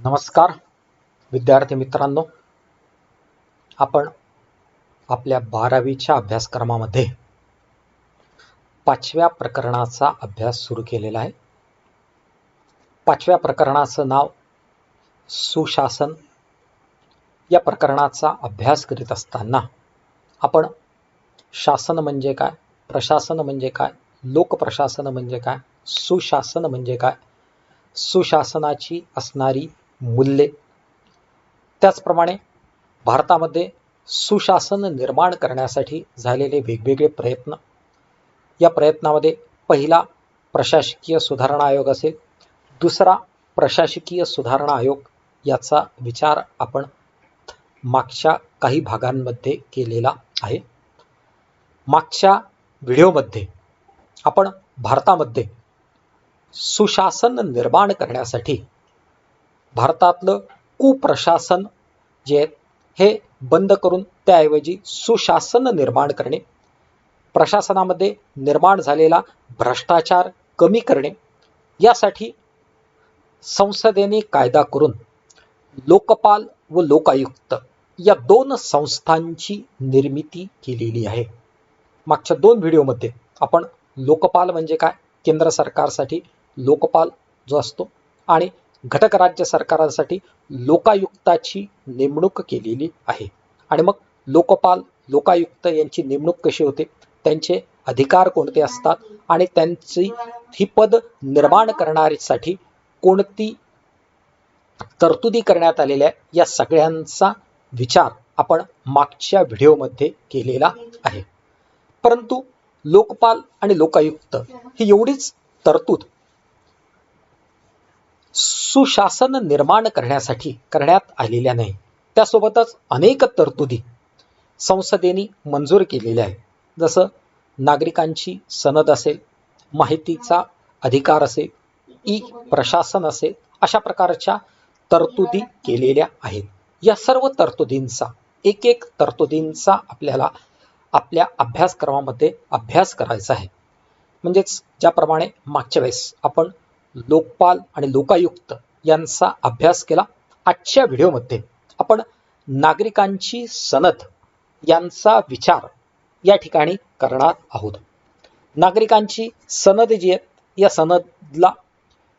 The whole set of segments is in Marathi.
नमस्कार विद्यार्थी मित्रांनो, आपण आपल्या 12वीच्या अभ्यासक्रमामध्ये 5व्या प्रकरणाचा अभ्यास सुरू केलेला आहे. 5व्या प्रकरणाचं नाव सुशासन. या प्रकरणाचा अभ्यास करीत असताना आपण शासन म्हणजे काय, प्रशासन म्हणजे काय, लोकप्रशासन म्हणजे काय, सुशासन म्हणजे काय, सुशासनाची असणारी मूल्ये, त्याचप्रमाणे भारतामध्ये सुशासन निर्माण करण्यासाठी झालेले वेगवेगळे प्रयत्न, या प्रयत्नामध्ये पहिला प्रशासकीय सुधारणा आयोग असेल, दुसरा प्रशासकीय सुधारणा आयोग, याचा विचार आपण मागच्या काही भागांमध्ये केलेला आहे. मागच्या व्हिडिओमध्ये आपण भारतामध्ये सुशासन निर्माण करण्यासाठी भारतातलं कुप्रशासन जे आहे हे बंद करून त्याऐवजी सुशासन निर्माण करणे, प्रशासनामध्ये निर्माण झालेला भ्रष्टाचार कमी करणे, यासाठी संसदेने कायदा करून लोकपाल व लोकायुक्त या दोन संस्थांची निर्मिती केलेली आहे. मागच्या दोन व्हिडिओमध्ये आपण लोकपाल म्हणजे काय, केंद्र सरकारसाठी लोकपाल जो असतो आणि घटक राज्य सरकारांसाठी लोकायुक्ताची नेमणूक केलेली आहे. आणि मग लोकपाल लोकायुक्त यांची नेमणूक कशी होते, त्यांचे अधिकार कोणते असतात आणि त्यांची ही पद निर्माण करण्यासाठी कोणती तरतुदी करण्यात आलेल्या आहे, या सगळ्यांचा विचार आपण मागच्या व्हिडिओमध्ये केलेला आहे. परंतु लोकपाल आणि लोकायुक्त ही एवढीच तरतूद सुशासन निर्माण करण्यासाठी करण्यात आलेल्या नाही, त्यासोबतच अनेक तरतुदी संसदेने मंजूर केलेल्या आहे. जसं नागरिकांची सनद असेल, माहितीचा अधिकार असेल, ई प्रशासन असेल, अशा प्रकारच्या तरतुदी केलेल्या आहेत. या सर्व तरतुदींचा एक तरतुदींचा आपल्याला आपल्या अभ्यासक्रमामध्ये अभ्यास करायचा आहे. म्हणजेच ज्याप्रमाणे मागच्या वेळेस आपण लोकपाल आणि लोकायुक्त यांचा अभ्यास केला, आजच्या व्हिडिओमध्ये आपण नागरिकांची सनद यांचा विचार या ठिकाणी करणार आहोत. नागरिकांची सनद जी आहे, या सनदला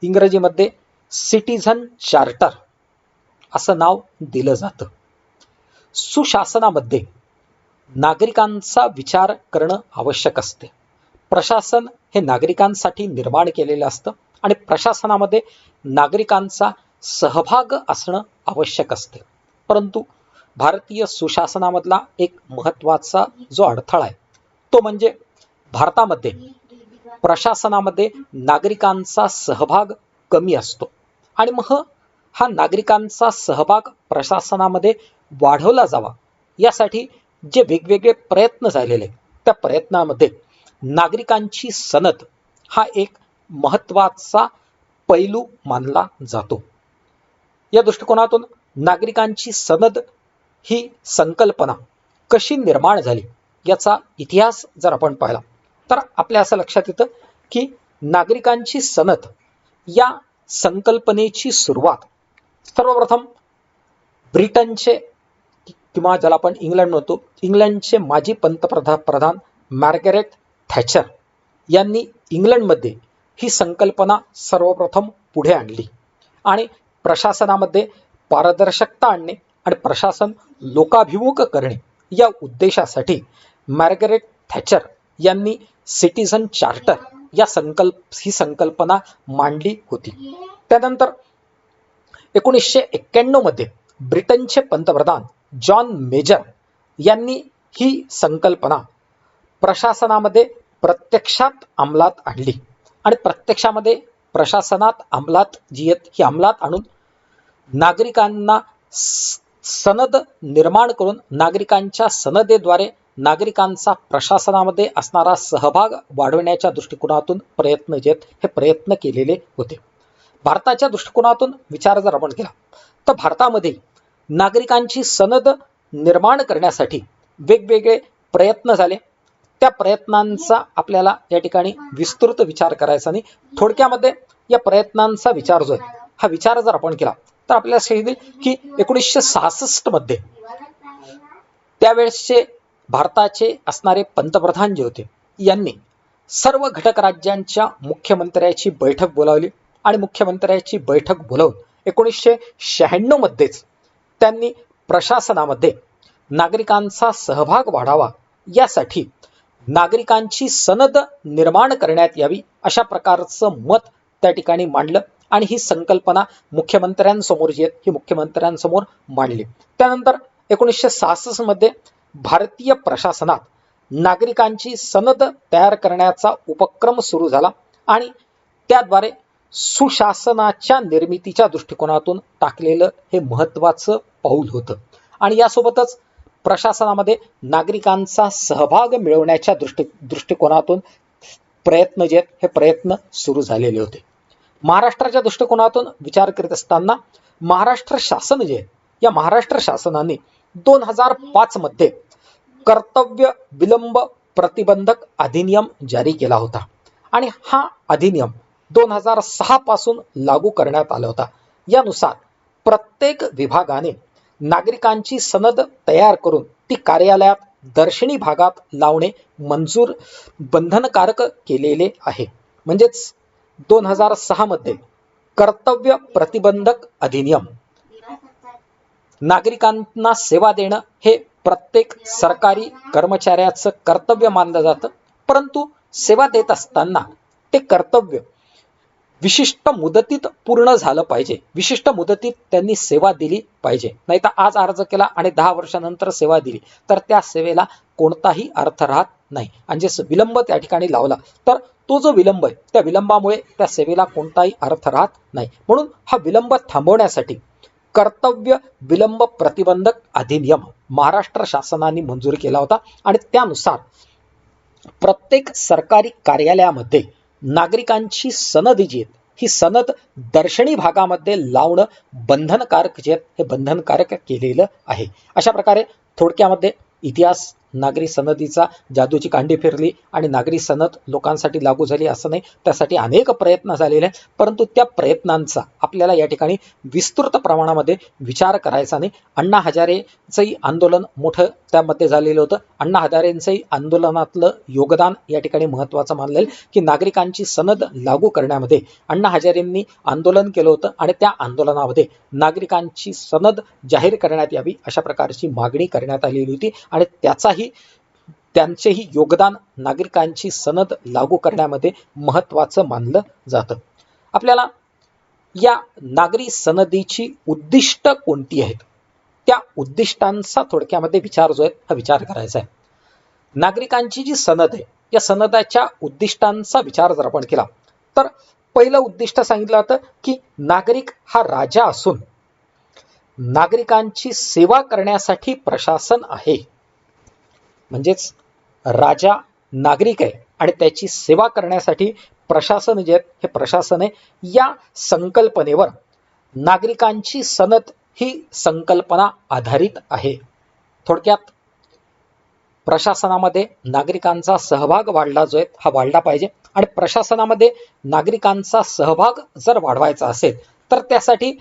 इंग्रजीमध्ये सिटीझन चार्टर असं नाव दिलं जातं. सुशासनामध्ये नागरिकांचा विचार करणं आवश्यक असते. प्रशासन हे नागरिकांसाठी निर्माण केलेलं असतं आणि प्रशासनामध्ये नागरिकांचा सहभाग असणं आवश्यक असते. परंतु भारतीय सुशासनामधला एक महत्त्वाचा जो अडथळा आहे तो म्हणजे भारतामध्ये प्रशासनामध्ये नागरिकांचा सहभाग कमी असतो. आणि मग हा नागरिकांचा सहभाग प्रशासनामध्ये वाढवला जावा यासाठी जे वेगवेगळे प्रयत्न झालेले, त्या प्रयत्नामध्ये नागरिकांची सनद हा एक महत्त्वाचा पैलू मानला जातो. या दृष्टिकोनातून नागरिकांची सनद ही संकल्पना कशी निर्माण झाली याचा इतिहास जर आपण पाहिला तर आपल्या असं लक्षात येतं की नागरिकांची सनद या संकल्पनेची सुरुवात सर्वप्रथम ब्रिटनचे किंवा ज्याला आपण इंग्लंड म्हणतो, इंग्लंडचे माजी पंतप्रधान मार्गरेट थॅचर यांनी इंग्लंडमध्ये ही संकल्पना सर्वप्रथम पुढे आणली आणि प्रशासनामध्ये पारदर्शकता आणणे आणि प्रशासन लोकाभिमुख करणे या उद्देशासाठी मार्गरेट थॅचर यांनी सिटीझन चार्टर या ही संकल्पना मांडली होती. त्यानंतर 1991 मध्ये ब्रिटनचे पंतप्रधान जॉन मेजर यांनी ही संकल्पना प्रशासनामध्ये प्रत्यक्षात अंमलात आणली आणि प्रत्यक्षामध्ये प्रशासनात अंमलात ही अंमलात आणून नागरिकांना सनद निर्माण करून नागरिकांच्या सनदेद्वारे नागरिकांचा प्रशासनामध्ये असणारा सहभाग वाढवण्याच्या दृष्टिकोनातून प्रयत्न जे आहेत हे प्रयत्न केलेले होते. भारताच्या दृष्टिकोनातून विचार जर आपण केला तर भारतामध्ये नागरिकांची सनद निर्माण करण्यासाठी वेगवेगळे प्रयत्न झाले. त्या प्रयत्नांचा आपल्याला या ठिकाणी विस्तृत विचार करायचा नाही. थोडक्यामध्ये या प्रयत्नांचा विचार जो आहे हा विचार जर आपण केला तर आपल्याला सांगितले की 1966 मध्ये त्यावेळेसचे भारताचे असणारे पंतप्रधान जे होते यांनी सर्व घटक राज्यांच्या मुख्यमंत्र्याची बैठक बोलावली आणि मुख्यमंत्र्याची बैठक बोलावून 1996 मध्येच त्यांनी प्रशासनामध्ये नागरिकांचा सहभाग वाढावा यासाठी नागरिकांची सनद निर्माण करण्यात यावी अशा प्रकारचं मत त्या ठिकाणी मांडलं आणि ही संकल्पना मुख्यमंत्र्यांसमोर जी आहे ही मुख्यमंत्र्यांसमोर मांडली. त्यानंतर 1966 मध्ये भारतीय प्रशासनात नागरिकांची सनद तयार करण्याचा उपक्रम सुरू झाला आणि त्याद्वारे सुशासनाच्या निर्मितीच्या दृष्टिकोनातून टाकलेलं हे महत्त्वाचं पाऊल होतं. आणि यासोबतच प्रशासनामध्ये नागरिकांचा सहभाग मिळवण्याच्या दृष्टिकोनातून प्रयत्न जे आहेत हे प्रयत्न सुरू झालेले होते. महाराष्ट्राच्या दृष्टिकोनातून विचार करीत असताना महाराष्ट्र शासन जे आहे या महाराष्ट्र शासनाने 2005 मध्ये कर्तव्य विलंब प्रतिबंधक अधिनियम जारी केला होता आणि हा अधिनियम 2006 पासून लागू करण्यात आला होता. यानुसार प्रत्येक विभागाने नागरिकांची सनद तयार करून ती कार्यालयात दर्शनी भागात लावणे मंजूर बंधनकारक केलेले आहे. म्हणजेच 2006 मध्ये कर्तव्य प्रतिबंधक अधिनियम नागरिकांना सेवा देणं हे प्रत्येक सरकारी कर्मचाऱ्याचं कर्तव्य मानलं जातं. परंतु सेवा देत असताना ते कर्तव्य विशिष्ट मुदतीत पूर्ण झालं पाहिजे. विशिष्ट मुदतीत त्यांनी सेवा दिली पाहिजे. नाहीतर आज अर्ज केला आणि 10 वर्षानंतर सेवा दिली तर त्या सेवेला कोणताही अर्थ राहत नाही. आणि जे विलंब त्या ठिकाणी लावला तर तो जो विलंब आहे त्या विलंबामुळे त्या सेवेला कोणताही अर्थ राहत नाही. म्हणून हा विलंब थांबवण्यासाठी कर्तव्य विलंब प्रतिबंधक अधिनियम महाराष्ट्र शासनाने मंजूर केला होता आणि त्यानुसार प्रत्येक सरकारी कार्यालयामध्ये नागरिकांची सनद जी आहे ही सनद दर्शनी भागामध्ये लावणं बंधनकारक जे आहे हे बंधनकारक केलेलं आहे. अशा प्रकारे थोडक्यामध्ये इतिहास नागरी सनदीचा जादूची कांडी फिरली आणि नागरी सनद लोकांसाठी लागू झाली असं नाही. त्यासाठी अनेक प्रयत्न झालेले आहेत. परंतु त्या प्रयत्नांचा आपल्याला या ठिकाणी विस्तृत प्रमाणामध्ये विचार करायचा नाही. अण्णा हजारेचंही आंदोलन मोठं त्यामध्ये झालेलं होतं. अण्णा हजारेंचंही आंदोलनातलं योगदान या ठिकाणी महत्त्वाचं मानलेलं की नागरिकांची सनद लागू करण्यामध्ये अण्णा हजारेंनी आंदोलन केलं होतं आणि त्या आंदोलनामध्ये नागरिकांची सनद जाहीर करण्यात यावी अशा प्रकारची मागणी करण्यात आलेली होती आणि त्यांचेही योगदान नागरिकांची सनद लागू करण्यामध्ये महत्त्वाचं मानलं जातं. आपल्याला या नागरी सनदीची उद्दिष्ट कोणती आहेत त्या उद्दिष्टांचा थोडक्यामध्ये विचार जो आहे हा विचार करायचा आहे. नागरिकांची जी सनद आहे या सनदाच्या उद्दिष्टांचा विचार जर आपण केला तर पहिलं उद्दिष्ट सांगितलं जातं की नागरिक हा राजा असून नागरिकांची सेवा करण्यासाठी प्रशासन आहे. म्हणजेच राजा नागरिक आहे आणि त्याची सेवा करण्यासाठी प्रशासन जे आहे हे प्रशासन आहे. या संकल्पनेवर नागरिकांची सनद ही संकल्पना आधारित आहे. थोडक्यात प्रशासनामध्ये नागरिकांचा सहभाग वाढला जो आहे हा वाढला पाहिजे आणि प्रशासनामध्ये नागरिकांचा सहभाग जर वाढवायचा असेल तर त्यासाठी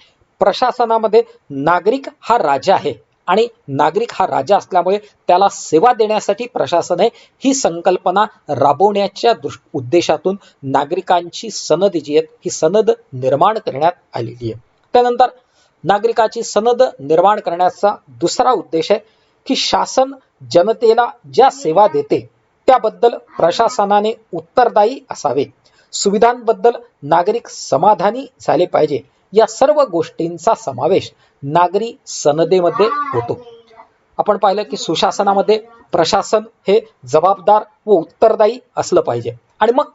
प्रशासनामध्ये नागरिक हा राजा आहे आणि नागरिक हा राजा असल्यामुळे त्याला सेवा देण्यासाठी प्रशासन आहे ही संकल्पना राबवण्याच्या उद्देशातून नागरिकांची सनद जी आहे ही सनद निर्माण करण्यात आलेली आहे. त्यानंतर नागरिकाची सनद निर्माण करण्याचा दुसरा उद्देश आहे की शासन जनतेला ज्या सेवा देते त्याबद्दल प्रशासनाने उत्तरदायी असावे. सुविधांबद्दल नागरिक समाधानी झाले पाहिजे. या सर्व गोष्टींचा समावेश नागरी सनदेमध्ये होतो. आपण पाहिलं की सुशासनामध्ये प्रशासन हे जबाबदार व उत्तरदायी असलं पाहिजे आणि मग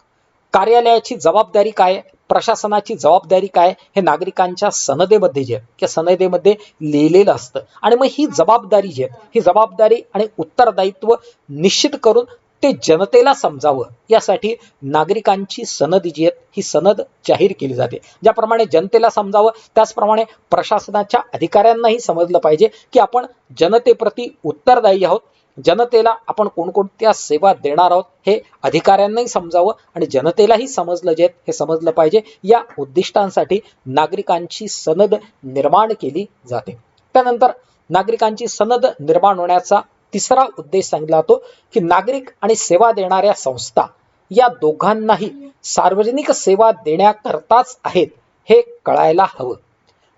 कार्यालयाची जबाबदारी काय प्रशासनाची जबाबदारी काय हे नागरिकांच्या सनदेमध्ये जे त्या सनदेमध्ये लिहिलेलं असतं आणि मग ही जबाबदारी जी आहे ही जबाबदारी आणि उत्तरदायित्व निश्चित करून ते जनतेला समजावं यासाठी नागरिकांची सनद जी आहे ही सनद जाहीर केली जाते. ज्याप्रमाणे जनतेला समजावं त्याचप्रमाणे प्रशासनाच्या अधिकाऱ्यांनाही समजलं पाहिजे की आपण जनतेप्रती उत्तरदायी आहोत जनतेला आपण कोणकोणत्या सेवा देणार आहोत हे अधिकाऱ्यांनाही समजावं आणि जनतेलाही समजलं जे हे समजलं पाहिजे, या उद्दिष्टांसाठी नागरिकांची सनद निर्माण केली जाते. त्यानंतर नागरिकांची सनद निर्माण होण्याचा तिसरा उद्देश सांगितला जातो की नागरिक आणि सेवा देणाऱ्या संस्था या दोघांनाही सार्वजनिक सेवा देण्याकरताच आहेत हे कळायला हवं.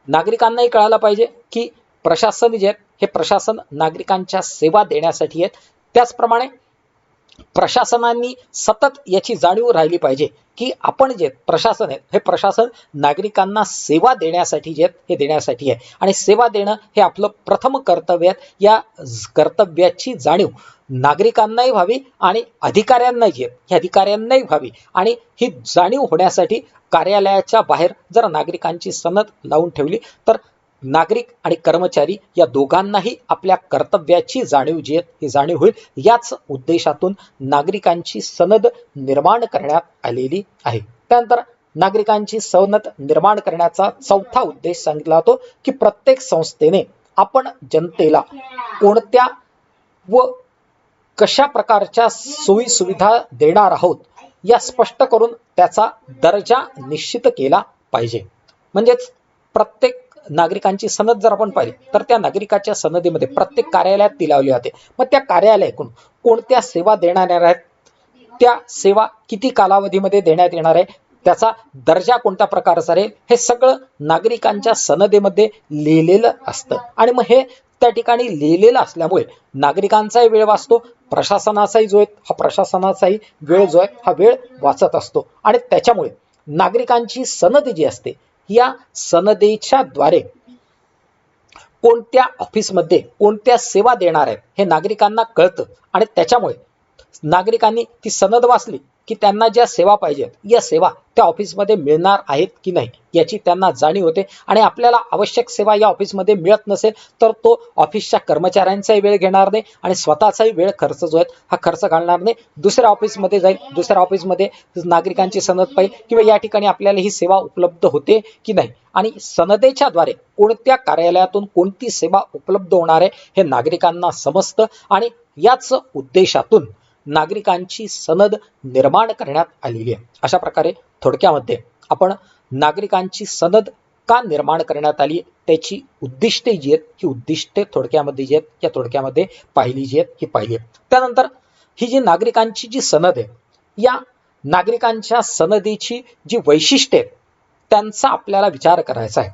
नागरिकांनाही कळायला पाहिजे की प्रशासन जे आहेत हे प्रशासन नागरिकांच्या सेवा देण्यासाठी आहेत. त्याचप्रमाणे प्रशासनांनी सतत याची जाणीव राहिली पाहिजे की आपण जे प्रशासन आहे हे प्रशासन नागरिकांना सेवा देण्यासाठी जे हे देण्यासाठी आहे आणि सेवा देणं हे आपलं प्रथम कर्तव्य आहे. या कर्तव्याची जाणीव नागरिकांनाही व्हावी आणि अधिकाऱ्यांनाही व्हावी आणि ही जाणीव होण्यासाठी कार्यालयाच्या बाहेर जर नागरिकांची सनद लावून ठेवली तर नागरिक आणि कर्मचारी या दोघांनाही आपल्या कर्तव्याची जाणीव जी आहे ही जाणीव होईल. याच उद्देशातून नागरिकांची सनद निर्माण करण्यात आलेली आहे. त्यानंतर नागरिकांची सनद निर्माण करण्याचा चौथा उद्देश सांगितला जातो की प्रत्येक संस्थेने आपण जनतेला कोणत्या व कशा प्रकारच्या सोयी सुविधा देणार आहोत या स्पष्ट करून त्याचा दर्जा निश्चित केला पाहिजे. म्हणजेच प्रत्येक नागरिकांची सनद जर आपण पाहिली तर त्या नागरिकाच्या सनदीमध्ये प्रत्येक कार्यालयात ती लावली जाते. मग त्या कार्यालयाकडून कोणत्या सेवा देण्यात येणार आहेत, त्या सेवा किती कालावधीमध्ये देण्यात येणार आहे, त्याचा दर्जा कोणत्या प्रकारचा राहील, हे सगळं नागरिकांच्या सनदेमध्ये लिहिलेलं असतं. आणि मग हे त्या ठिकाणी लिहिलेलं असल्यामुळे नागरिकांचाही वेळ वाचतो, प्रशासनाचाही जो आहे हा प्रशासनाचाही वेळ जो आहे हा वेळ वाचत असतो. आणि त्याच्यामुळे नागरिकांची सनद जी असते या सनदेच्या द्वारे कोणत्या ऑफिसमध्ये कोणत्या सेवा देणार आहेत हे नागरिकांना कळतं आणि त्याच्यामुळे नागरिकांनी ती सनद वाचली की त्यांना ज्या सेवा पाहिजेत या सेवा त्या ऑफिसमध्ये मिळणार आहेत की नाही याची त्यांना जाणीव होते. आणि आपल्याला आवश्यक सेवा या ऑफिसमध्ये मिळत नसेल तर तो ऑफिसच्या कर्मचाऱ्यांचाही वेळ घेणार नाही आणि स्वतःचाही वेळ खर्च जो आहे हा खर्च घालणार नाही. दुसऱ्या ऑफिसमध्ये जाईल, दुसऱ्या ऑफिसमध्ये नागरिकांची सनद पाहिजे किंवा या ठिकाणी आपल्याला ही सेवा उपलब्ध होते की नाही आणि सनदेच्या द्वारे कोणत्या कार्यालयातून कोणती सेवा उपलब्ध होणार आहे हे नागरिकांना समजतं. आणि याच उद्देशातून नागरिकांची सनद निर्माण करण्यात आलेली आहे. अशा प्रकारे थोडक्यामध्ये आपण नागरिकांची सनद का निर्माण करण्यात आली त्याची उद्दिष्टे जी आहेत ही उद्दिष्टे थोडक्यामध्ये जी आहेत या थोडक्यामध्ये पाहिली जी आहेत ही पाहिली. त्यानंतर ही जी नागरिकांची जी सनद आहे या नागरिकांच्या सनदेची जी वैशिष्ट्ये आहेत त्यांचा आपल्याला विचार करायचा आहे.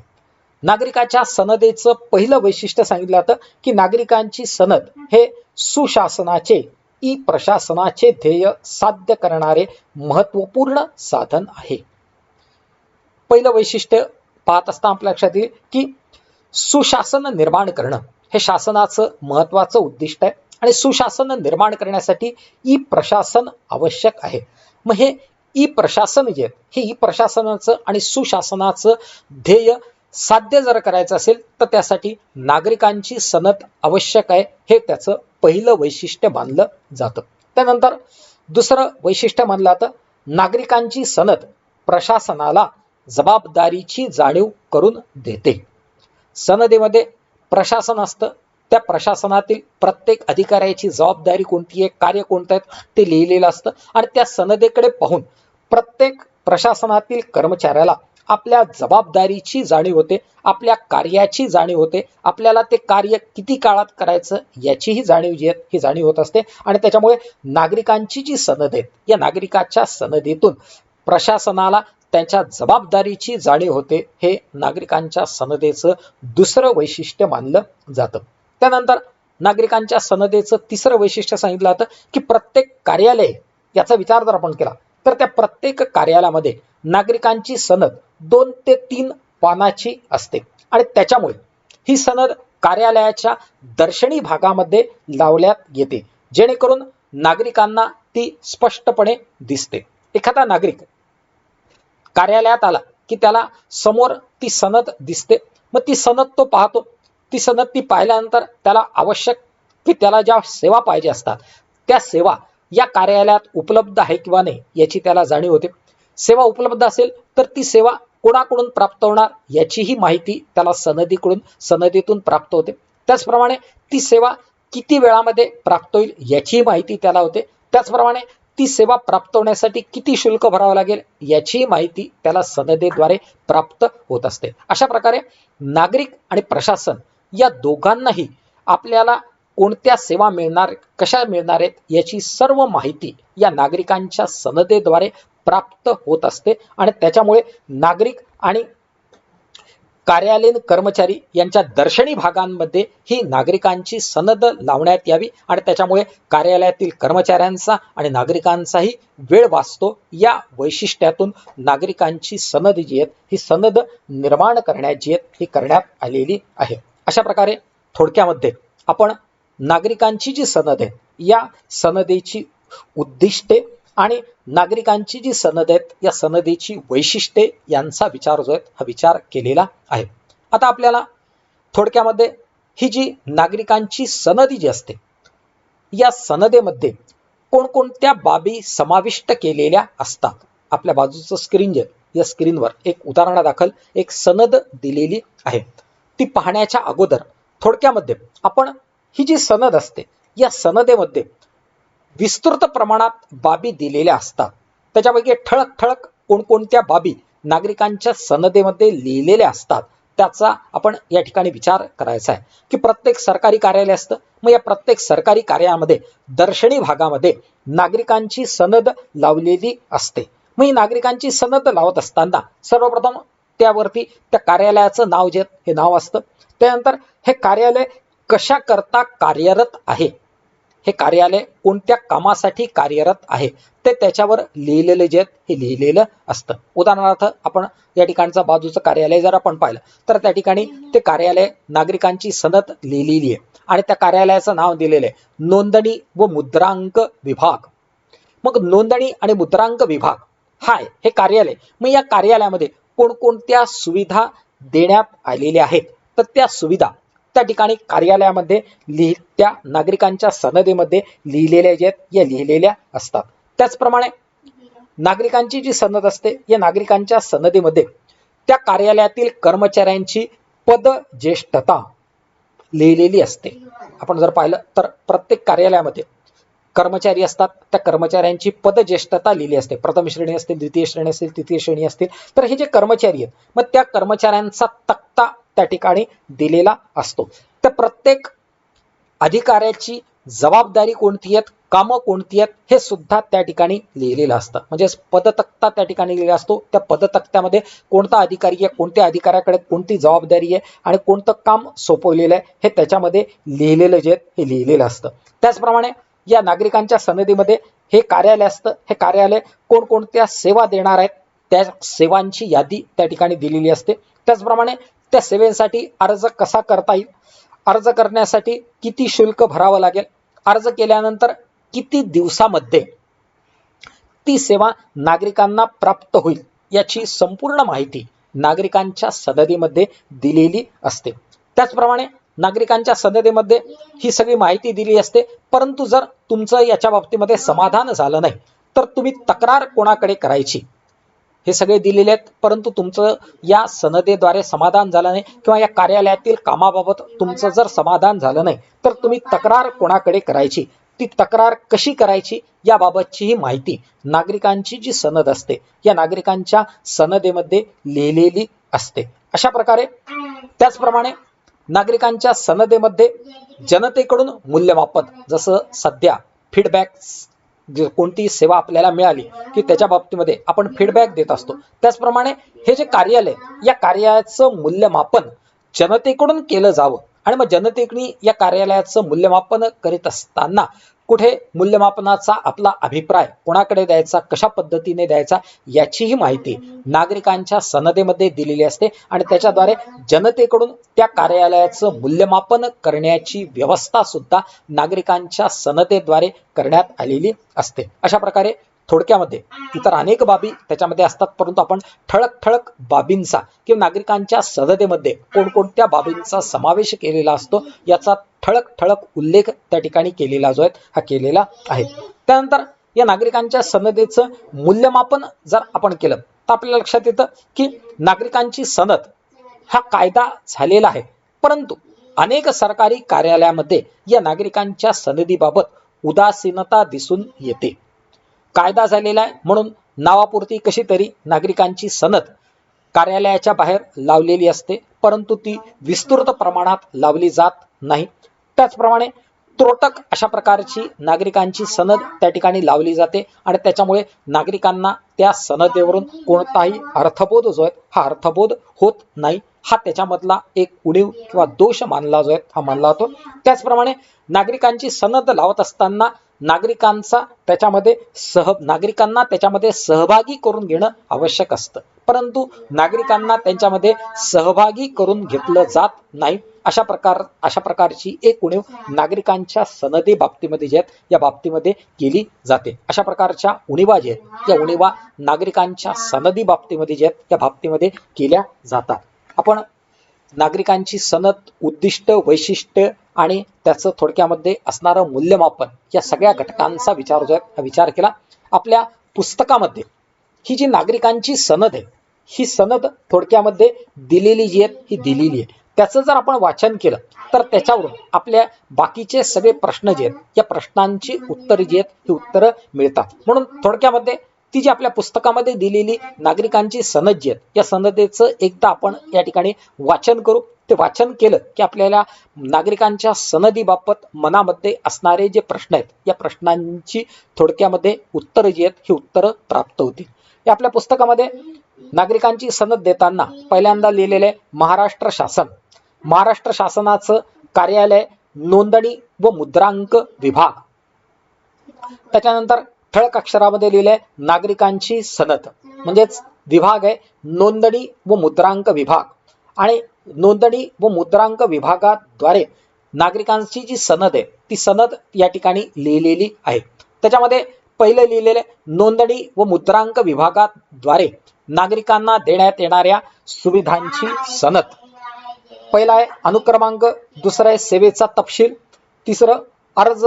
नागरिकाच्या सनदेचं पहिलं वैशिष्ट्य सांगितलं जातं की नागरिकांची सनद हे सुशासनाचे ई प्रशासनाचे ध्येय साध्य करणारे महत्वपूर्ण साधन आहे. पहिलं वैशिष्ट्य पाहत असता आपल्या लक्षात येईल की सुशासन निर्माण करणं हे शासनाचं महत्वाचं उद्दिष्ट आहे आणि सुशासन निर्माण करण्यासाठी ई प्रशासन आवश्यक आहे. मग हे ई प्रशासन जे हे ई प्रशासनाचं आणि सुशासनाचं ध्येय साध्य जर करायचं असेल तर त्यासाठी नागरिकांची सनद आवश्यक आहे हे त्याचं पहिलं वैशिष्ट्य मानलं जातं. त्यानंतर दुसरं वैशिष्ट्य मानलं जातं नागरिकांची सनद प्रशासनाला जबाबदारीची जाणीव करून देते. सनदेमध्ये प्रशासन असतं, त्या प्रशासनातील प्रत्येक अधिकाऱ्याची जबाबदारी कोणती आहे, कार्य कोणतं आहे ते लिहिलेलं असतं आणि त्या सनदेकडे पाहून प्रत्येक प्रशासनातील कर्मचाऱ्याला आपल्या जबाबदारीची जाणीव होते, आपल्या कार्याची जाणीव होते, आपल्याला ते कार्य किती काळात करायचं याचीही जाणीव जी आहे ही जाणीव होत असते. आणि त्याच्यामुळे नागरिकांची जी सनद आहे या नागरिकाच्या सनदेतून प्रशासनाला त्यांच्या जबाबदारीची जाणीव होते. हे नागरिकांच्या सनदेचं दुसरं वैशिष्ट्य मानलं जातं. त्यानंतर नागरिकांच्या सनदेचं तिसरं वैशिष्ट्य सांगितलं जातं की प्रत्येक कार्यालय याचा विचार जर आपण केला तर त्या प्रत्येक कार्यालयामध्ये नागरिकांची सनद 2 ते 3 पानाची असते आणि त्याच्यामुळे ही सनद कार्यालयाच्या दर्शनी भागामध्ये लावण्यात येते जेणेकरून नागरिकांना ती स्पष्टपणे दिसते. एखादा नागरिक कार्यालयात आला की त्याला समोर ती सनद दिसते, मग ती सनद तो पाहतो, ती सनद ती पाहिल्यानंतर त्याला आवश्यक की त्याला ज्या सेवा पाहिजे असतात त्या सेवा या कार्यालयात उपलब्ध आहे किंवा नाही याची त्याला जाणीव होते. सेवा उपलब्ध असेल तर ती सेवा कोणाकडून प्राप्त होणार याचीही माहिती त्याला सनदीतून प्राप्त होते. त्याचप्रमाणे ती सेवा किती वेळामध्ये प्राप्त होईल याची माहिती त्याला होते. त्याचप्रमाणे ती सेवा प्राप्त होण्यासाठी किती शुल्क भरावं लागेल याची माहिती त्याला सनदेद्वारे प्राप्त होत असते. अशा प्रकारे नागरिक आणि प्रशासन या दोघांनाही आपल्याला कोणत्या सेवा मिळणार, कशा मिळणार आहेत याची सर्व माहिती या नागरिकांच्या सनदेद्वारे प्राप्त होत असते. आणि त्याच्यामुळे नागरिक आणि कार्यालयीन कर्मचारी यांच्या दर्शनी भागांमध्ये ही नागरिकांची सनद लावण्यात यावी आणि त्याच्यामुळे कार्यालयातील कर्मचाऱ्यांचा आणि नागरिकांचाही वेळ वाचतो. या वैशिष्ट्यातून नागरिकांची सनद जी आहे ही सनद निर्माण करण्याची ही करण्यात आलेली आहे. अशा प्रकारे थोडक्यामध्ये आपण नागरिकांची जी सनद आहे या सनदेची उद्दिष्टे आणि नागरिकांची जी सनद आहेत या सनदेची वैशिष्ट्ये यांचा विचार जो आहे हा विचार केलेला आहे. आता आपल्याला थोडक्यामध्ये ही जी नागरिकांची सनदी जी असते या सनदेमध्ये कोणकोणत्या बाबी समाविष्ट केलेल्या असतात. आपल्या बाजूचं स्क्रीन जे या स्क्रीनवर एक उदाहरणादाखल एक सनद दिलेली आहे. ती पाहण्याच्या अगोदर थोडक्यामध्ये आपण ही जी सनद असते या सनदेमध्ये विस्तृत प्रमाणात बाबी दिलेल्या असतात. त्याच्यापैकी ठळक ठळक कोणकोणत्या बाबी नागरिकांच्या सनदेमध्ये लिहिलेल्या असतात त्याचा आपण या ठिकाणी विचार करायचा आहे. की प्रत्येक सरकारी कार्यालय असतं, मग या प्रत्येक सरकारी कार्यालयामध्ये दर्शनी भागामध्ये नागरिकांची सनद लावलेली असते. मग ही नागरिकांची सनद लावत असताना सर्वप्रथम त्यावरती त्या कार्यालयाचं नाव जे हे नाव असतं. त्यानंतर हे कार्यालय कशा करता कार्यरत आहे, हे कार्यालय कोणत्या कामासाठी कार्यरत आहे ते त्याच्यावर लिहिलेले जे हे लिहिलेलं असतं. उदाहरणार्थ आपण या ठिकाणचं बाजूचं कार्यालय जर आपण पाहिलं तर त्या ठिकाणी ते कार्यालय नागरिकांची सनद लिहिलेली आहे आणि त्या कार्यालयाचं नाव दिलेलं आहे नोंदणी व मुद्रांक विभाग. मग नोंदणी आणि मुद्रांक विभाग हाय हे कार्यालय. मग या कार्यालयामध्ये कोणकोणत्या सुविधा देण्यात आलेल्या आहेत तर त्या सुविधा त्या ठिकाणी कार्यालयामध्ये त्या नागरिकांच्या सनदेमध्ये लिहिलेल्या जे आहेत या लिहिलेल्या असतात. त्याचप्रमाणे नागरिकांची जी सनद असते या नागरिकांच्या सनदेमध्ये त्या कार्यालयातील कर्मचाऱ्यांची पदज्येष्ठता लिहिलेली असते. आपण जर पाहिलं तर प्रत्येक कार्यालयामध्ये कर्मचारी असतात, त्या कर्मचाऱ्यांची पदज्येष्ठता लिहिली असते. प्रथम श्रेणी असतील, द्वितीय श्रेणी असतील, तृतीय श्रेणी असतील. तर हे जे कर्मचारी आहेत मग त्या कर्मचाऱ्यांचा तक्ता त्या ठिकाणी दिलेला असतो. तर प्रत्येक अधिकाऱ्याची जबाबदारी कोणती आहेत, कामं कोणती आहेत हे सुद्धा त्या ठिकाणी लिहिलेलं असतं. म्हणजे पदतक्ता त्या ठिकाणी लिहिलेला असतो. त्या पदतक्त्यामध्ये कोणता अधिकारी आहे, कोणत्या अधिकाऱ्याकडे कोणती जबाबदारी आहे आणि कोणतं काम सोपवलेलं आहे हे त्याच्यामध्ये लिहिलेलं जे हे लिहिलेलं असतं. त्याचप्रमाणे या नागरिकांच्या सनदीमध्ये हे कार्यालय असतं. हे कार्यालय कोणकोणत्या सेवा देणार आहेत त्या सेवांची यादी त्या ठिकाणी दिलेली असते. त्याचप्रमाणे त्या सेवेसाठी अर्ज कसा करता येईल, अर्ज करण्यासाठी किती शुल्क भरावं लागेल, अर्ज केल्यानंतर किती दिवसामध्ये ती सेवा नागरिकांना प्राप्त होईल याची संपूर्ण माहिती नागरिकांच्या सनदीमध्ये दिलेली असते. त्याचप्रमाणे नागरिकांच्या सनदेमध्ये ही सगळी माहिती दिली असते. परंतु जर तुमचं याच्या बाबतीमध्ये समाधान झालं नाही तर तुम्ही तक्रार कोणाकडे करायची हे सगळे दिलेले आहेत. परंतु तुमचं या सनदेद्वारे समाधान झालं नाही किंवा या कार्यालयातील कामाबाबत तुमचं जर समाधान झालं नाही तर तुम्ही तक्रार कोणाकडे करायची, ती तक्रार कशी करायची याबाबतची ही माहिती नागरिकांची जी सनद असते या नागरिकांच्या सनदेमध्ये लिहिलेली असते. अशा प्रकारे त्याचप्रमाणे नागरिकांच्या सनदेमध्ये जनतेकडून मूल्यमापन, जसं सध्या फीडबॅक कोणती सेवा आपल्याला मिळाली की त्याच्या बाबतीमध्ये आपण फीडबॅक देत असतो. त्याचप्रमाणे हे जे कार्यालय या कार्यालयाचं मूल्यमापन जनतेकडून केलं जावं आणि मग जनतेकडून या कार्यालयाचं मूल्यमापन करीत असताना कुठे मूल्यमापनाचा आपला अभिप्राय कोणाकडे द्यायचा, कशा पद्धतीने द्यायचा याचीही माहिती नागरिकांच्या सनदेमध्ये दिलेली असते आणि त्याच्याद्वारे जनतेकडून त्या कार्यालयाचं मूल्यमापन करण्याची व्यवस्था सुद्धा नागरिकांच्या सनदेद्वारे करण्यात आलेली असते. अशा प्रकारे थोडक्यामध्ये इतर अनेक बाबी त्याच्यामध्ये असतात, परंतु आपण ठळक ठळक बाबींचा किंवा नागरिकांच्या सनदेमध्ये कोणकोणत्या बाबींचा समावेश केलेला असतो याचा ठळक ठळक उल्लेख त्या ठिकाणी केलेला जो आहे हा केलेला आहे. त्यानंतर या नागरिकांच्या सनदेचं मूल्यमापन जर आपण केलं तर आपल्याला लक्षात येतं की नागरिकांची सनद हा कायदा झालेला आहे, परंतु अनेक सरकारी कार्यालयामध्ये या नागरिकांच्या सनदीबाबत उदासीनता दिसून येते. कायदा झालेला आहे म्हणून नावापुरती कशी तरी नागरिकांची सनद कार्यालयाच्या बाहेर लावलेली असते, परंतु ती विस्तृत प्रमाणात लावली जात नाही. त्याचप्रमाणे त्रोटक अशा प्रकारची नागरिकांची सनद त्या ठिकाणी लावली जाते आणि त्याच्यामुळे नागरिकांना त्या सनदेवरून कोणताही अर्थबोध जो आहे हा अर्थबोध होत नाही. हा त्याच्यामधला एक उणीव किंवा दोष मानला जो आहे हा मानला जातो. त्याचप्रमाणे नागरिकांची सनद लावत असताना नागरिकांना त्याच्यामध्ये सहभागी करून घेणं आवश्यक असतं, परंतु नागरिकांना त्यांच्यामध्ये सहभागी करून घेतलं जात नाही. अशा प्रकारची एक उणीव नागरिकांच्या सनदी बाबतीमध्ये जे आहेत या बाबतीमध्ये केली जाते. अशा प्रकारच्या उणीवा जे आहेत या उणीवा नागरिकांच्या सनदी बाबतीमध्ये जे आहेत या बाबतीमध्ये केल्या जातात. आपण नागरिकांची सनद, उद्दिष्ट, वैशिष्ट्य आणि त्याचं थोडक्यामध्ये असणारं मूल्यमापन या सगळ्या घटकांचा विचार केला. आपल्या पुस्तकामध्ये ही जी नागरिकांची सनद आहे ही सनद थोडक्यामध्ये दिलेली जी आहे ही दिलेली आहे. त्याचं जर आपण वाचन केलं तर त्याच्यावरून आपल्या बाकीचे सगळे प्रश्न जे आहेत या प्रश्नांची उत्तरे जी आहेत ही उत्तरं मिळतात. म्हणून थोडक्यामध्ये ती जी आपल्या पुस्तकामध्ये दिलेली नागरिकांची सनद जी आहे या सनदेचं एकदा आपण या ठिकाणी वाचन करू. ते वाचन केलं की आपल्याला नागरिकांच्या सनदीबाबत मनामध्ये असणारे जे प्रश्न आहेत या प्रश्नांची थोडक्यामध्ये उत्तरं जी आहेत ही उत्तरं प्राप्त होतील. या आपल्या पुस्तकामध्ये नागरिकांची सनद देताना पहिल्यांदा लिहिलेले महाराष्ट्र शासन, महाराष्ट्र शासनाचं कार्यालय, नोंदणी व मुद्रांक विभाग. त्याच्यानंतर ठळक अक्षरामध्ये लिहिले नागरिकांची सनद, म्हणजेच विभाग आहे नोंदणी व मुद्रांक विभाग. आणि नोंदणी व मुद्रांक विभागाद्वारे नागरिकांची जी सनद आहे ती सनद या ठिकाणी लिहिलेली आहे. त्याच्यामध्ये पहिले लिहिलेले नोंदणी व मुद्रांक विभागाद्वारे नागरिकांना देण्यात येणाऱ्या सुविधांची सनद. पहिला आहे अनुक्रमांक, दुसरं आहे सेवेचा तपशील, तिसरं अर्ज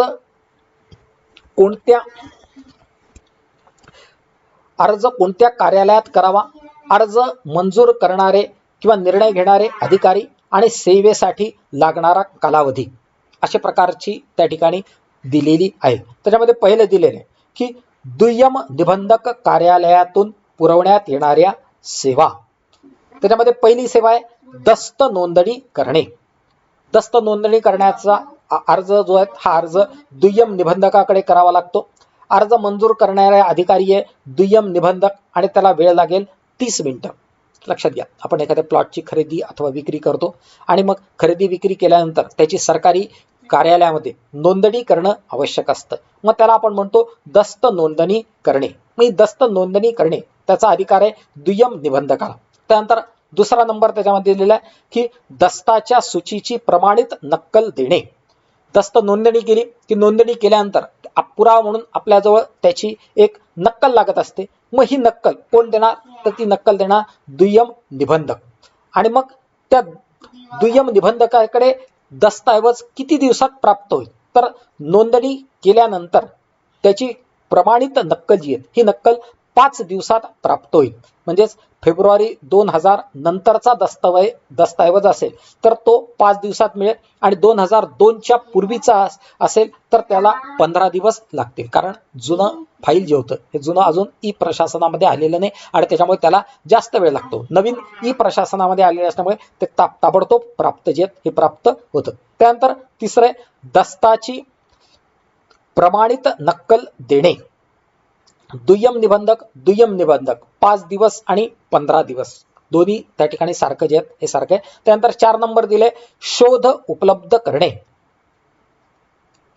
कोणत्या कार्यालयात करावा, अर्ज मंजूर करणारे किंवा निर्णय घेणारे अधिकारी आणि सेवेसाठी लागणारा कालावधी. अशा प्रकारची त्या ठिकाणी दिलेली आहे. त्याच्यामध्ये पहिले दिलेले की दुय्यम निबंधक कार्यालयातून पुरवण्यात येणाऱ्या सेवा. त्याच्यामध्ये पहिली सेवा आहे दस्त नोंदणी करणे. दस्त नोंदणी करण्याचा अर्ज जो आहे हा अर्ज दुय्यम निबंधकाकडे करावा लागतो. अर्ज मंजूर करणारे अधिकारी आहे दुय्यम निबंधक आणि त्याला वेळ लागेल 30 मिनिटं. लक्षात घ्या, आपण एखाद्या प्लॉटची खरेदी अथवा विक्री करतो आणि मग खरेदी विक्री केल्यानंतर त्याची सरकारी कार्यालयामध्ये नोंदणी करणं आवश्यक असतं. मग त्याला आपण म्हणतो दस्त नोंदणी करणे. मग दस्त नोंदणी करणे त्याचा अधिकार आहे दुय्यम निबंधकाला. त्यानंतर दुसरा नंबर त्याच्यामध्ये दिलेला आहे की दस्ताच्या सूचीची प्रमाणित नक्कल देणे. दस्त नोंदणी केली की नोंदणी केल्यानंतर पुरावा म्हणून आपल्याजवळ त्याची एक नक्कल लागत असते. मग ही नक्कल कोण देणार, तर ती नक्कल देणार दुय्यम निबंधक. आणि मग त्या दुय्यम निबंधकाकडे दस्तऐवज किती दिवसात प्राप्त होईल, तर नोंदणी केल्यानंतर त्याची प्रमाणित नक्कल जी आहे ही नक्कल 5 दिवसात प्राप्त होईल. म्हणजेच फेब्रुवारी 2000 नंतरचा दस्तऐवज असेल तर तो 5 दिवसात मिळेल आणि 2002च्या पूर्वीचा असेल तर त्याला 15 दिवस लागतील. कारण जुनं फाईल जे होतं हे जुनं अजून ई प्रशासनामध्ये आलेलं नाही आणि त्याच्यामुळे त्याला जास्त वेळ लागतो. नवीन ई प्रशासनामध्ये आलेले असल्यामुळे ते ताबडतोब प्राप्त जे हे प्राप्त होतं. त्यानंतर तिसरे दस्ताची प्रमाणित नक्कल देणे. दुय्यम निबंधक 5 दिवस आणि 15 दिवस दोन्ही त्या ठिकाणी सारखं जे आहेत हे सारखं आहे. त्यानंतर 4 नंबर दिले शोध उपलब्ध करणे.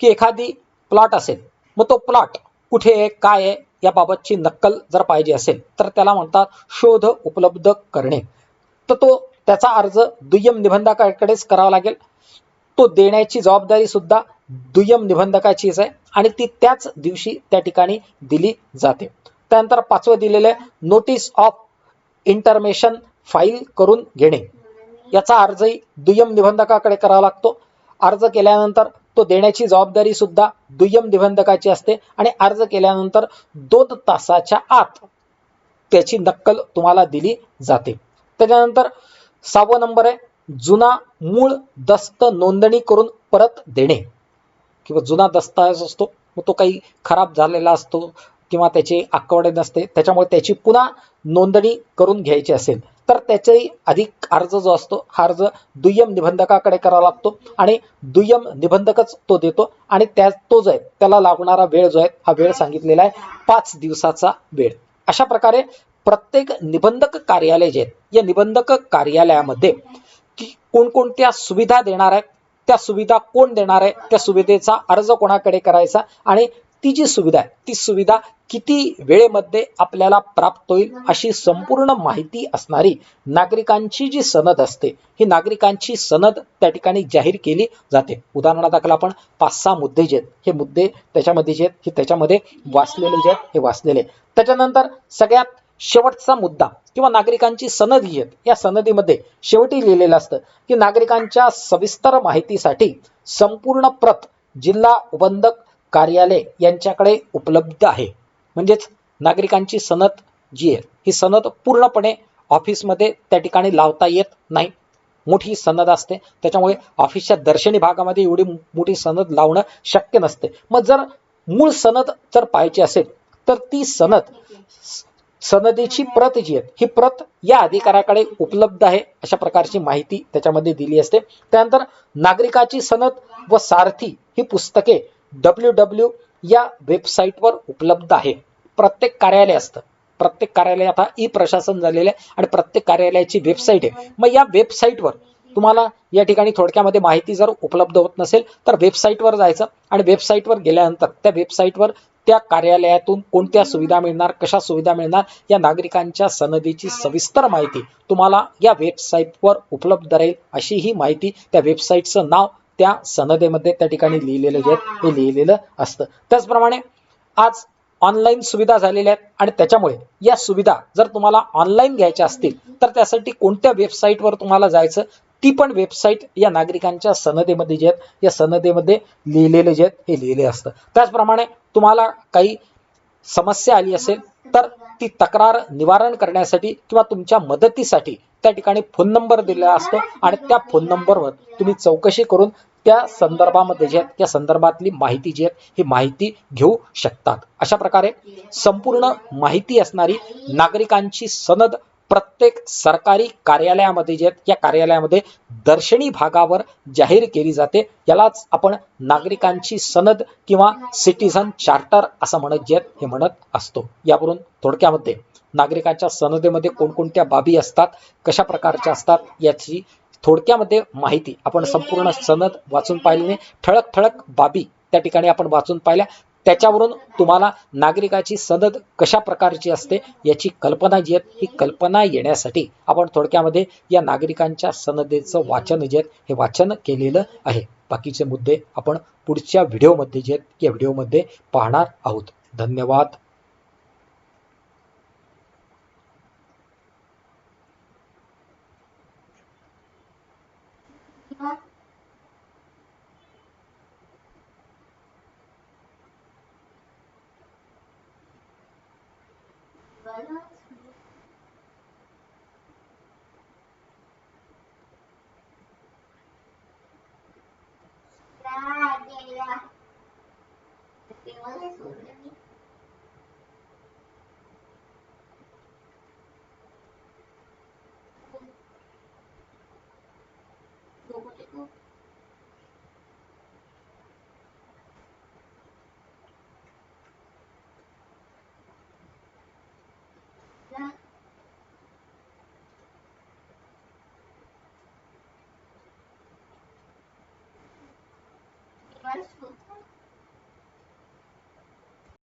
की एखादी प्लॉट असेल मग तो प्लॉट कुठे आहे काय आहे याबाबतची नक्कल जर पाहिजे असेल तर त्याला म्हणतात शोध उपलब्ध करणे. तर तो त्याचा अर्ज दुय्यम निबंधकाकडेच करावा लागेल. तो देण्याची जबाबदारी सुद्धा दुय्यम निबंधकाचीच आहे आणि ती त्याच दिवशी त्या ठिकाणी दिली जाते. त्यानंतर 5वं दिलेले नोटीस ऑफ इंटरमेशन फाईल करून घेणे. याचा अर्जही दुय्यम निबंधकाकडे करावा लागतो. अर्ज केल्यानंतर तो देण्याची जबाबदारी सुद्धा दुय्यम निबंधकाची असते आणि अर्ज केल्यानंतर 2 तासाच्या आत त्याची नक्कल तुम्हाला दिली जाते. त्याच्यानंतर 6वं नंबर आहे जुना मूळ दस्त नोंदणी करून परत देणे, किंवा जुना दस्तऐवज असतो मग तो काही खराब झालेला असतो किंवा त्याची आकवडे नसते, त्याच्यामुळे त्याची पुन्हा नोंदणी करून घ्यायची असेल तर त्याचाही अधिक अर्ज जो असतो हा अर्ज दुय्यम निबंधकाकडे करावा लागतो आणि दुय्यम निबंधकच तो देतो आणि तो जो आहे त्याला लागणारा वेळ जो आहे हा वेळ सांगितलेला आहे 5 दिवसाचा वेळ. अशा प्रकारे प्रत्येक निबंधक कार्यालय जे आहेत या निबंधक कार्यालयामध्ये की कोणकोणत्या सुविधा देणार आहेत, त्या सुविधा कोण देणार आहे, त्या सुविधेचा अर्ज कोणाकडे करायचा आणि ती जी सुविधा आहे ती सुविधा किती वेळेमध्ये आपल्याला प्राप्त होईल अशी संपूर्ण माहिती असणारी नागरिकांची जी सनद असते ही नागरिकांची सनद त्या ठिकाणी जाहीर केली जाते. उदाहरणादाखल आपण 5-6 मुद्दे जे आहेत हे मुद्दे त्याच्यामध्ये जे आहेत हे त्याच्यामध्ये वाचलेले जे आहेत हे वाचलेले. त्याच्यानंतर सगळ्यात शेवटचा मुद्दा किंवा नागरिकांची सनद जी आहे या सनदीमध्ये शेवटी लिहिलेलं असतं की नागरिकांच्या सविस्तर माहितीसाठी संपूर्ण प्रत जिल्हा उपबंधक कार्यालय यांच्याकडे उपलब्ध आहे. म्हणजेच नागरिकांची सनद जी आहे ही सनद पूर्णपणे ऑफिसमध्ये त्या ठिकाणी लावता येत नाही, मोठी सनद असते त्याच्यामुळे ऑफिसच्या दर्शनी भागामध्ये एवढी मोठी सनद लावणं शक्य नसते. मग जर मूळ सनद जर पाहायची असेल तर ती सनदीची प्रत जी आहे ही प्रत या अधिकाऱ्याकडे उपलब्ध आहे अशा प्रकारची माहिती त्याच्यामध्ये दिली असते. त्यानंतर नागरिकाची सनद व सारथी ही पुस्तके www या वेबसाईटवर उपलब्ध आहे. प्रत्येक कार्यालय असतं, प्रत्येक कार्यालय आता ई प्रशासन झालेलं आहे आणि प्रत्येक कार्यालयाची वेबसाईट आहे. मग या वेबसाईटवर तुम्हाला या ठिकाणी थोडक्यामध्ये माहिती जर उपलब्ध होत नसेल तर वेबसाईटवर जायचं आणि वेबसाईटवर गेल्यानंतर त्या वेबसाईटवर त्या कार्यालयातून कोणत्या सुविधा मिळणार, कशा सुविधा मिळणार या नागरिकांच्या सनदीची सविस्तर माहिती तुम्हाला या वेबसाईटवर उपलब्ध राहील अशी ही माहिती त्या वेबसाईटचं नाव त्या सनदेमध्ये त्या ठिकाणी लिहिलेलं जे आहे हे लिहिलेलं असतं. त्याचप्रमाणे आज ऑनलाईन सुविधा झालेल्या आहेत आणि त्याच्यामुळे या सुविधा जर तुम्हाला ऑनलाईन घ्यायच्या असतील तर त्यासाठी कोणत्या वेबसाईटवर तुम्हाला जायचं ती पण वेबसाईट या नागरिकांच्या सनदेमध्ये जे आहेत या सनदेमध्ये लिहिलेले जे आहेत हे लिहिले असतं. त्याचप्रमाणे तुम्हाला काही समस्या आली असेल तर ती तक्रार निवारण करण्यासाठी किंवा तुमच्या मदतीसाठी त्या ठिकाणी फोन नंबर दिलेला असतो आणि त्या फोन नंबरवर तुम्ही चौकशी करून त्या संदर्भामध्ये जे आहेत त्या संदर्भातली माहिती जी आहे ही माहिती घेऊ शकतात. अशा प्रकारे संपूर्ण माहिती असणारी नागरिकांची सनद प्रत्येक सरकारी कार्यालयामध्ये जे आहेत या कार्यालयामध्ये दर्शनी भागावर जाहीर केली जाते. यालाच आपण नागरिकांची सनद किंवा सिटीझन चार्टर असं म्हणत जे हे म्हणत असतो. यावरून थोडक्यामध्ये नागरिकांच्या सनदेमध्ये कोणकोणत्या बाबी असतात, कशा प्रकारच्या असतात याची थोडक्यामध्ये माहिती आपण संपूर्ण सनद वाचून पाहिल्याने ठळक ठळक बाबी त्या ठिकाणी आपण वाचून पाहिल्या. त्याच्यावरून तुम्हाला नागरिकाची सनद कशा प्रकारची असते याची कल्पना जी आहे ही कल्पना येण्यासाठी आपण थोडक्यामध्ये या नागरिकांच्या सनदेचं वाचन जे आहे हे वाचन केलेलं आहे. बाकीचे मुद्दे आपण पुढच्या व्हिडिओमध्ये जे आहेत या व्हिडिओमध्ये पाहणार आहोत. धन्यवाद.